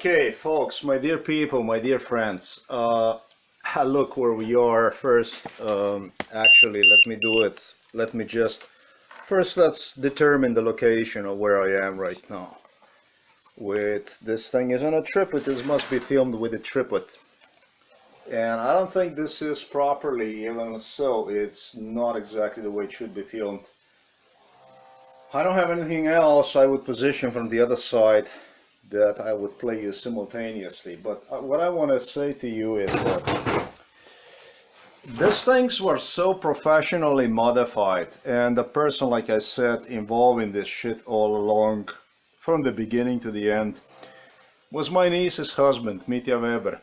Okay, folks, my dear people, my dear friends, look where we are. First, actually, let me do it. Let me just, first let's determine the location of where I am right now. With this thing is on a tripod, this must be filmed with a tripod. And I don't think this is properly, even so, it's not exactly the way it should be filmed. I don't have anything else I would position from the other side that I would play you simultaneously, but what I want to say to you is that these things were so professionally modified, and the person, like I said, involved in this shit all along from the beginning to the end was my niece's husband, Mitja Weber.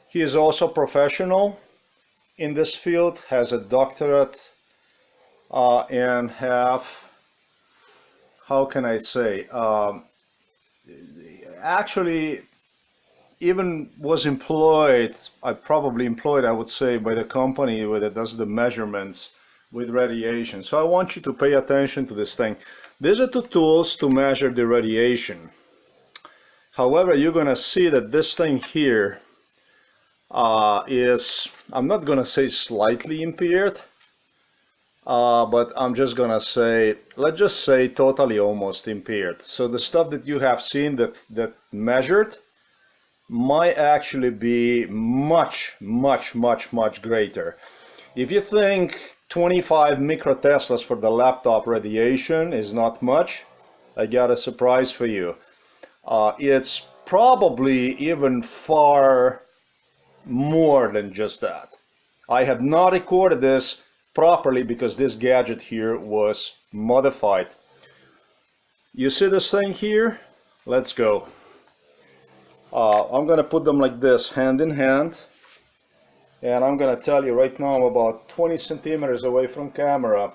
He is also professional in this field, has a doctorate, and how can I say, actually even was employed, I would say, by the company that does the measurements with radiation. So I want you to pay attention to this thing. These are two tools to measure the radiation. However, you're going to see that this thing here is, I'm not going to say slightly impaired, but I'm just gonna say, let's just say totally almost impaired. So the stuff that you have seen that measured might actually be much greater. If you think 25 microteslas for the laptop radiation is not much, I got a surprise for you. It's probably even far more than just that. I have not recorded this properly because this gadget here was modified. You see this thing here? Let's go. I'm gonna put them like this, hand in hand, and I'm gonna tell you right now I'm about 20 centimeters away from camera.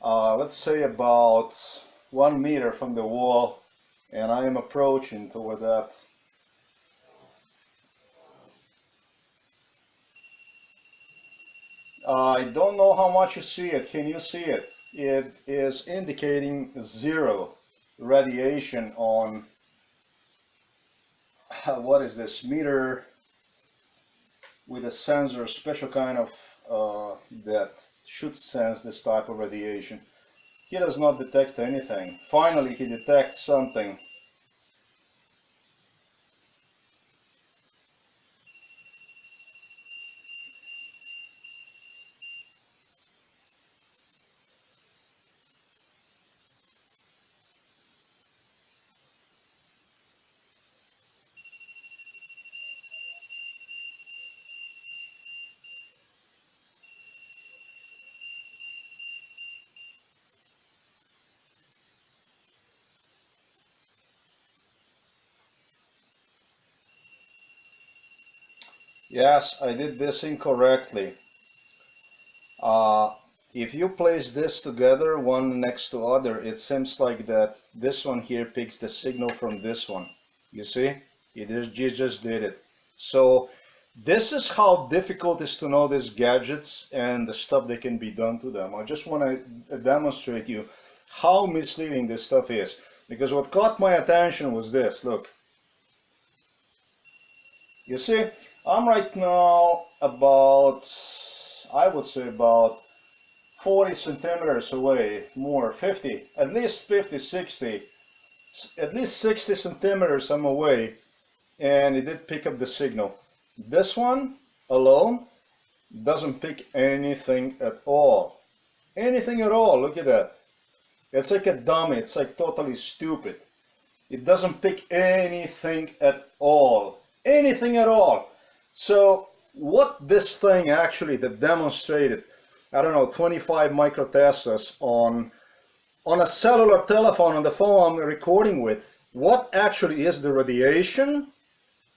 Let's say about 1 meter from the wall, and I am approaching toward that. I don't know how much you see it. Can you see it? It is indicating 0 radiation on, what is this, meter with a sensor, special kind of that should sense this type of radiation. He does not detect anything. Finally, he detects something. Yes, I did this incorrectly. If you place this together, one next to other, it seems like that this one here picks the signal from this one. You see? You just did it. So this is how difficult it is to know these gadgets and the stuff that can be done to them. I just want to demonstrate you how misleading this stuff is. Because what caught my attention was this. Look. You see? I'm right now about, I would say about 40 centimeters away, more, 50, at least 50, 60, at least 60 centimeters I'm away, and it did pick up the signal. This one alone doesn't pick anything at all. Anything at all, look at that. It's like a dummy, it's like totally stupid. It doesn't pick anything at all. Anything at all. So what this thing actually that demonstrated, I don't know, 25 microteslas on a cellular telephone, on the phone I'm recording with, what actually is the radiation?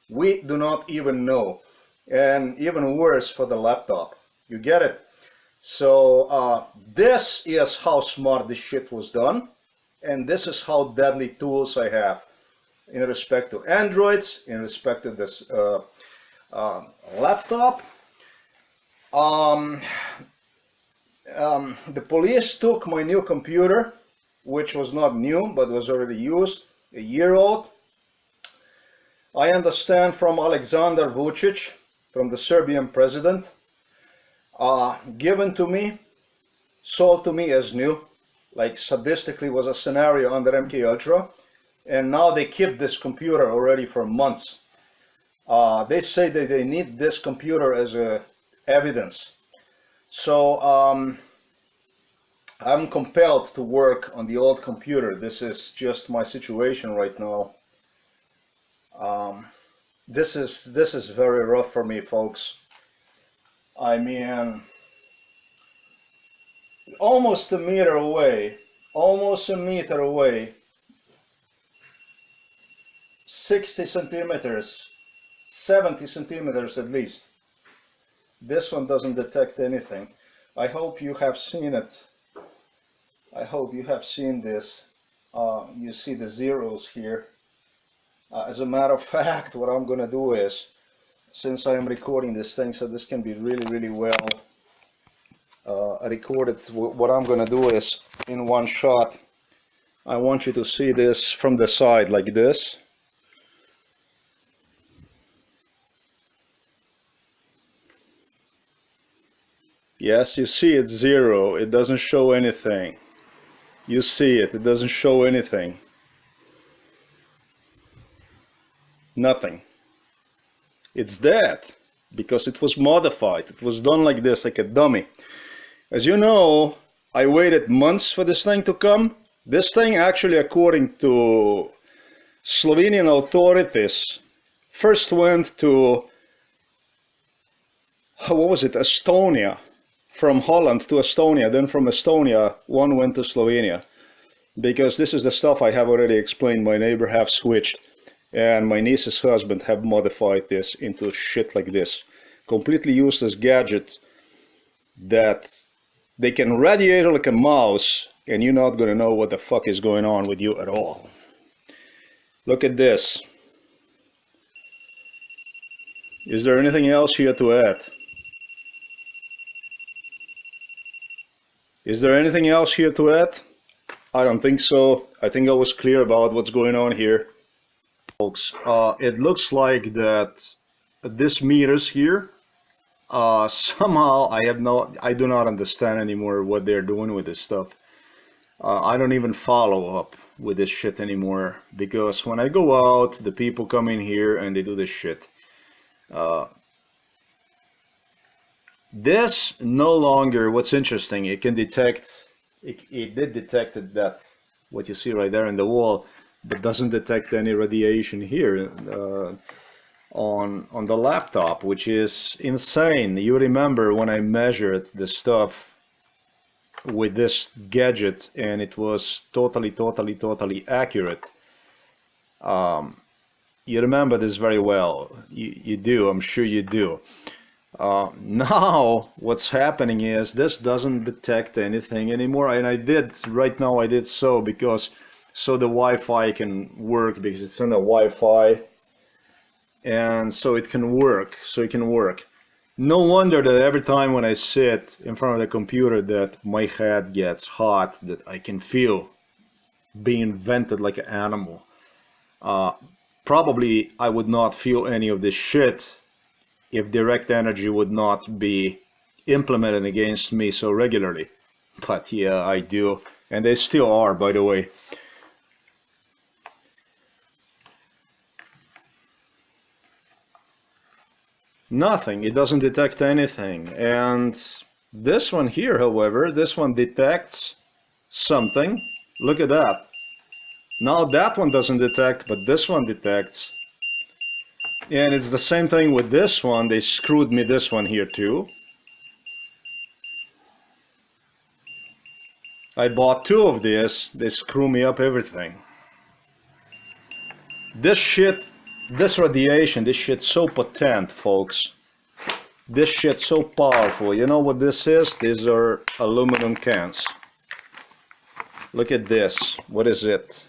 We do not even know. And even worse for the laptop. You get it? So this is how smart this shit was done. And this is how deadly tools I have in respect to Androids, in respect to this laptop. The police took my new computer, which was not new, but was already used, a year old. I understand from Alexander Vucic, from the Serbian president, given to me, sold to me as new, like sadistically was a scenario under MKUltra, and now they keep this computer already for months. They say that they need this computer as a evidence. So I'm compelled to work on the old computer. This is just my situation right now. This is very rough for me, folks. I mean, almost a meter away, 60 centimeters, 70 centimeters at least. This one doesn't detect anything. I hope you have seen it. I hope you have seen this. You see the zeros here. As a matter of fact, what I'm gonna do is, since I am recording this thing, so this can be really well recorded, what I'm gonna do is, in one shot, I want you to see this from the side like this. Yes, you see it's zero. It doesn't show anything. You see it. It doesn't show anything. Nothing. It's dead because it was modified. It was done like this, like a dummy. As you know, I waited months for this thing to come. This thing actually, according to Slovenian authorities, first went to, what was it, Estonia. From Holland to Estonia, then from Estonia, one went to Slovenia. Because this is the stuff I have already explained. My neighbor have switched, and my niece's husband have modified this into shit like this. Completely useless gadgets that they can radiate like a mouse, and you're not gonna know what the fuck is going on with you at all. Look at this. Is there anything else here to add? Is there anything else here to add? I don't think so. I think I was clear about what's going on here. Folks, it looks like that this meters here, somehow I do not understand anymore what they're doing with this stuff. I don't even follow up with this shit anymore, because when I go out, the people come in here and they do this shit. This no longer, what's interesting, it can detect, it did detect that, what you see right there in the wall, but doesn't detect any radiation here on the laptop, which is insane. You remember when I measured the stuff with this gadget and it was totally accurate. You remember this very well. You do, I'm sure you do. Now what's happening is this doesn't detect anything anymore, and I did so because so the Wi-Fi can work, because it's on a Wi-Fi, and so it can work. No wonder that every time when I sit in front of the computer that my head gets hot, that I can feel being vented like an animal. Probably I would not feel any of this shit if direct energy would not be implemented against me so regularly. But yeah, I do. And they still are, by the way. Nothing. It doesn't detect anything. And this one here, however, this one detects something. Look at that. Now that one doesn't detect, but this one detects. And it's the same thing with this one. They screwed me this one here too. I bought two of this. They screw me up everything. This shit, this radiation, this shit's so potent, folks. This shit's so powerful. You know what this is? These are aluminum cans. Look at this. What is it?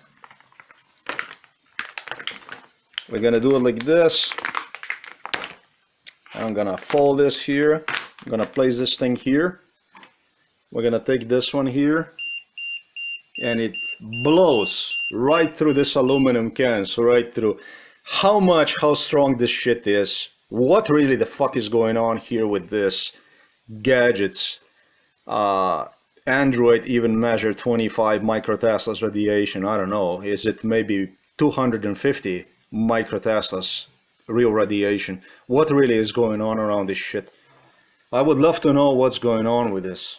We're gonna do it like this. I'm gonna fold this here. I'm gonna place this thing here. We're gonna take this one here, and it blows right through this aluminum can, so right through. how strong this shit is. What really the fuck is going on here with this gadgets? Android even measured 25 microteslas radiation. I don't know. Is it maybe 250 microteslas real radiation? What really is going on around this shit? I would love to know what's going on with this.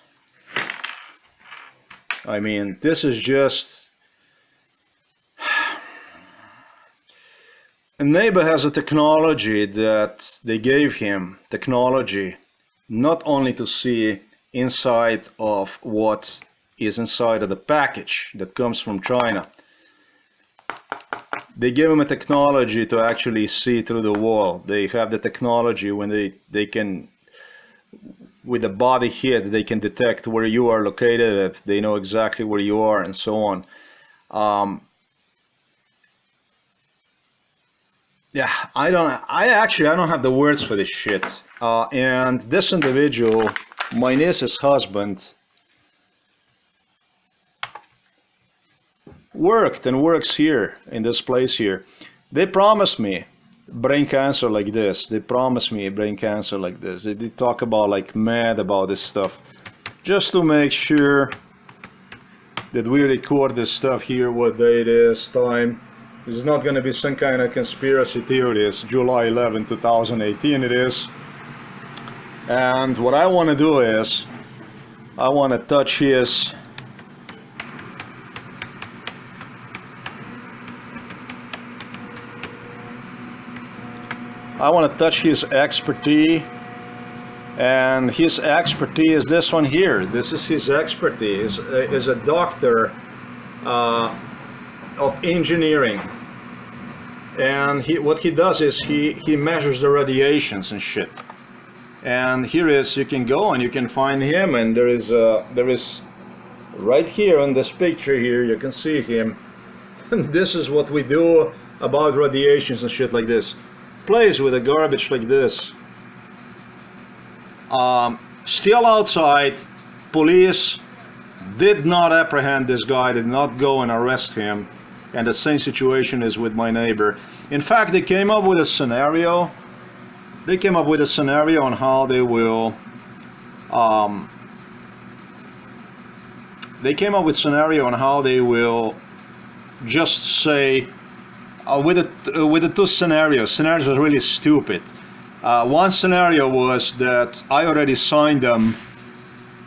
I mean, this is just... A neighbor has a technology that they gave him, technology, not only to see inside of what is inside of the package that comes from China. They gave him a technology to actually see through the wall. They have the technology when they can, with the body hit, they can detect where you are located, they know exactly where you are, and so on. Yeah, I don't have the words for this shit. And this individual, my niece's husband, worked and works here in this place here. They promised me brain cancer like this. They promised me brain cancer like this. They talk about like mad about this stuff, just to make sure that we record this stuff here, what day it is, time. It's not going to be some kind of conspiracy theory. It's July 11, 2018 it is. And what I want to do is, I want to touch his expertise. And his expertise is this one here. This is his expertise. Is a doctor of engineering, and what he does is he measures the radiations and shit. And here is, you can go and you can find him, and there is right here on this picture here, you can see him. And this is what we do about radiations and shit like this. Plays with the garbage like this. Still outside, police did not apprehend this guy, did not go and arrest him. And the same situation is with my neighbor. In fact, they came up with a scenario. They came up with a scenario on how they will. They came up with scenario on how they will just say with the two scenarios. Scenarios are really stupid. One scenario was that I already signed them.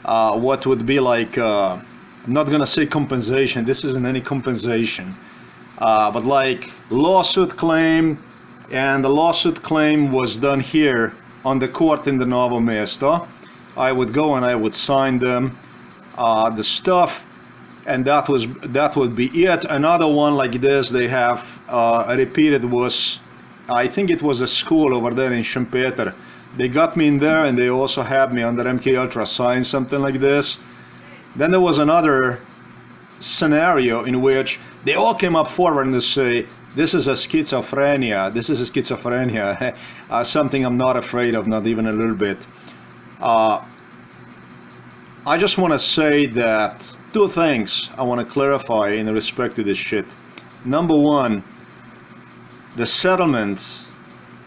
What would be like? I'm not gonna say compensation. This isn't any compensation. But like lawsuit claim, and the lawsuit claim was done here on the court in the Novo Mesto. I would go and I would sign them, the stuff, and that would be it. Another one like this they have repeated was, I think it was a school over there in Schempeter. They got me in there, and they also had me under MK Ultra sign something like this. Then there was another scenario in which they all came up forward and they say, this is a schizophrenia, this is a schizophrenia, something I'm not afraid of, not even a little bit. I just want to say that two things I want to clarify in respect to this shit. Number one, the settlements,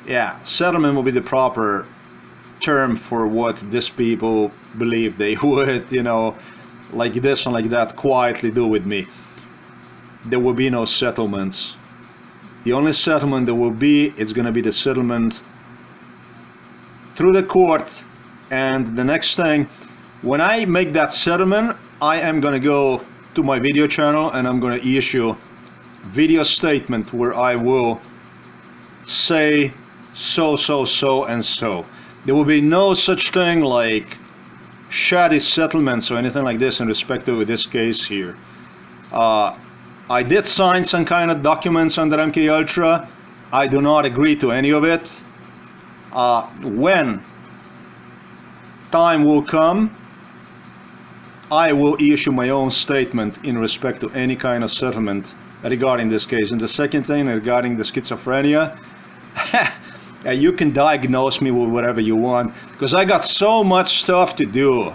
yeah, settlement will be the proper term for what these people believe they would, you know, like this and like that, quietly do with me. There will be no settlements. The only settlement there will be, it's going to be the settlement through the court. And the next thing, when I make that settlement, I am going to go to my video channel and I'm going to issue video statement where I will say so and so. There will be no such thing like shady settlements or anything like this in respect to this case here. I did sign some kind of documents under MK Ultra. I do not agree to any of it. When time will come, I will issue my own statement in respect to any kind of settlement regarding this case. And the second thing regarding the schizophrenia, you can diagnose me with whatever you want, because I got so much stuff to do.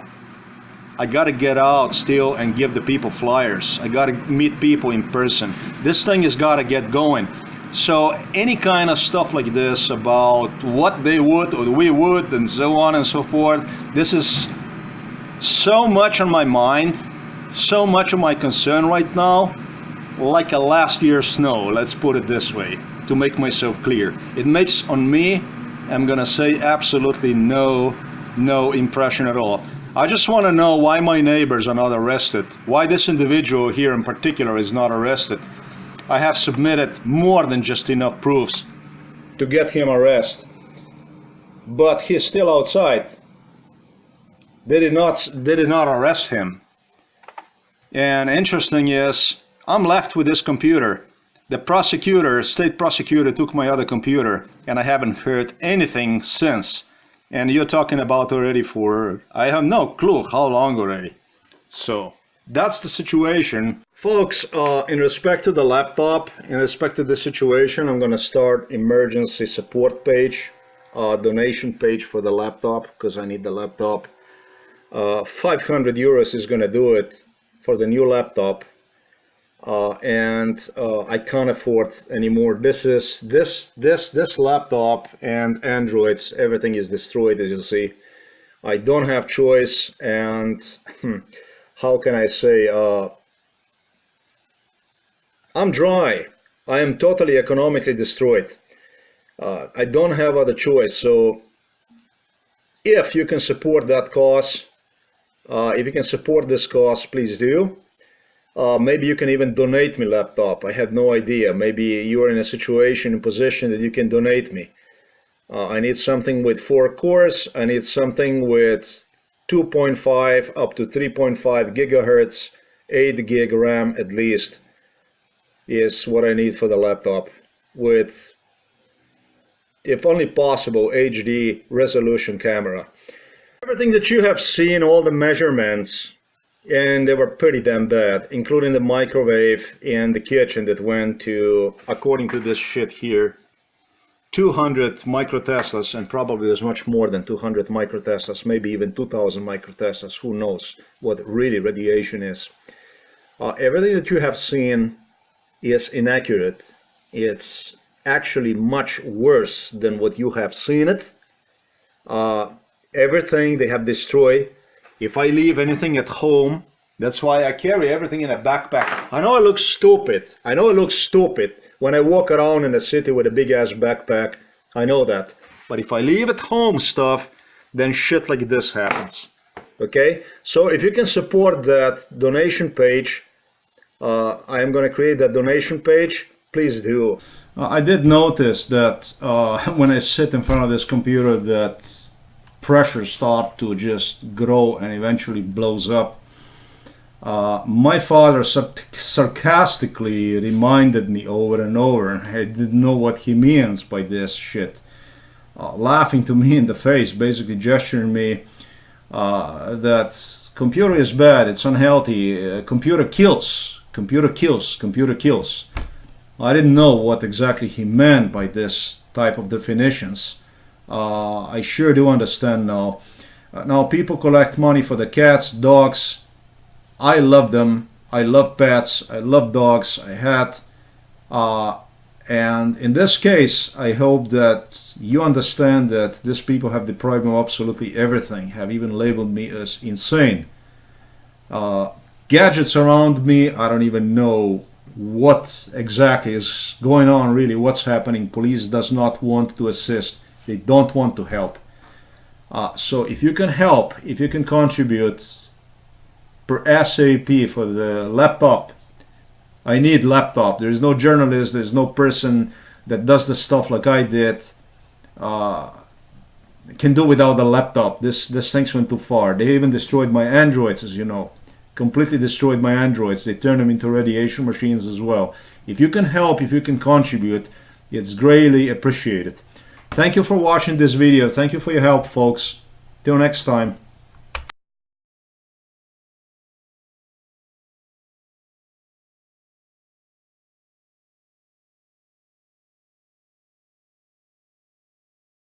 I gotta get out still and give the people flyers. I gotta meet people in person. This thing has gotta get going. So any kind of stuff like this about what they would or we would and so on and so forth, this is so much on my mind, so much of my concern right now, like a last year's snow, let's put it this way, to make myself clear. It makes on me, I'm gonna say, absolutely no impression at all. I just want to know why my neighbors are not arrested, why this individual here in particular is not arrested. I have submitted more than just enough proofs to get him arrested, but he's still outside. They did not arrest him. And interesting is, I'm left with this computer. The prosecutor, state prosecutor, took my other computer, and I haven't heard anything since. And you're talking about already for, I have no clue how long already. So that's the situation. Folks, in respect to the laptop, in respect to the situation, I'm gonna start emergency support page, donation page for the laptop, because I need the laptop. 500 euros is gonna do it for the new laptop. And I can't afford anymore. This laptop and Androids, everything is destroyed, as you see. I don't have choice, and how can I say, I'm dry. I am totally economically destroyed. I don't have other choice. So if you can support that cause, if you can support this cause, please do. Maybe you can even donate me laptop. I have no idea. Maybe you are in a situation, in position that you can donate me. I need something with 4 cores. I need something with 2.5 up to 3.5 gigahertz, 8 gig RAM at least is what I need for the laptop, with, if only possible, HD resolution camera. Everything that you have seen, all the measurements, and they were pretty damn bad, including the microwave and the kitchen that went to, according to this shit here, 200 microteslas, and probably there's much more than 200 microteslas, maybe even 2000 microteslas. Who knows what really radiation is. Everything that you have seen is inaccurate. It's actually much worse than what you have seen it. Everything they have destroyed. If I leave anything at home, that's why I carry everything in a backpack. I know I look stupid. I know I look stupid when I walk around in the city with a big ass backpack. I know that. But if I leave at home stuff, then shit like this happens. Okay? So if you can support that donation page, I am going to create that donation page. Please do. I did notice that when I sit in front of this computer that pressure start to just grow and eventually blows up. My father sarcastically reminded me over and over, and I didn't know what he means by this shit. Laughing to me in the face, basically gesturing me that computer is bad, it's unhealthy, computer kills, computer kills, computer kills. I didn't know what exactly he meant by this type of definitions. I sure do understand now. Now people collect money for the cats, dogs. I love them. I love pets. I love dogs. I had. And in this case, I hope that you understand that these people have deprived me of absolutely everything, have even labeled me as insane. Gadgets around me, I don't even know what exactly is going on, really, what's happening. Police does not want to assist. They don't want to help. So if you can help, if you can contribute per SAP for the laptop, I need laptop. There is no journalist, there's no person that does the stuff like I did can do without the laptop. This things went too far. They even destroyed my Androids, as you know. Completely destroyed my Androids. They turned them into radiation machines as well. If you can help, if you can contribute, it's greatly appreciated. Thank you for watching this video. Thank you for your help, folks. Till next time.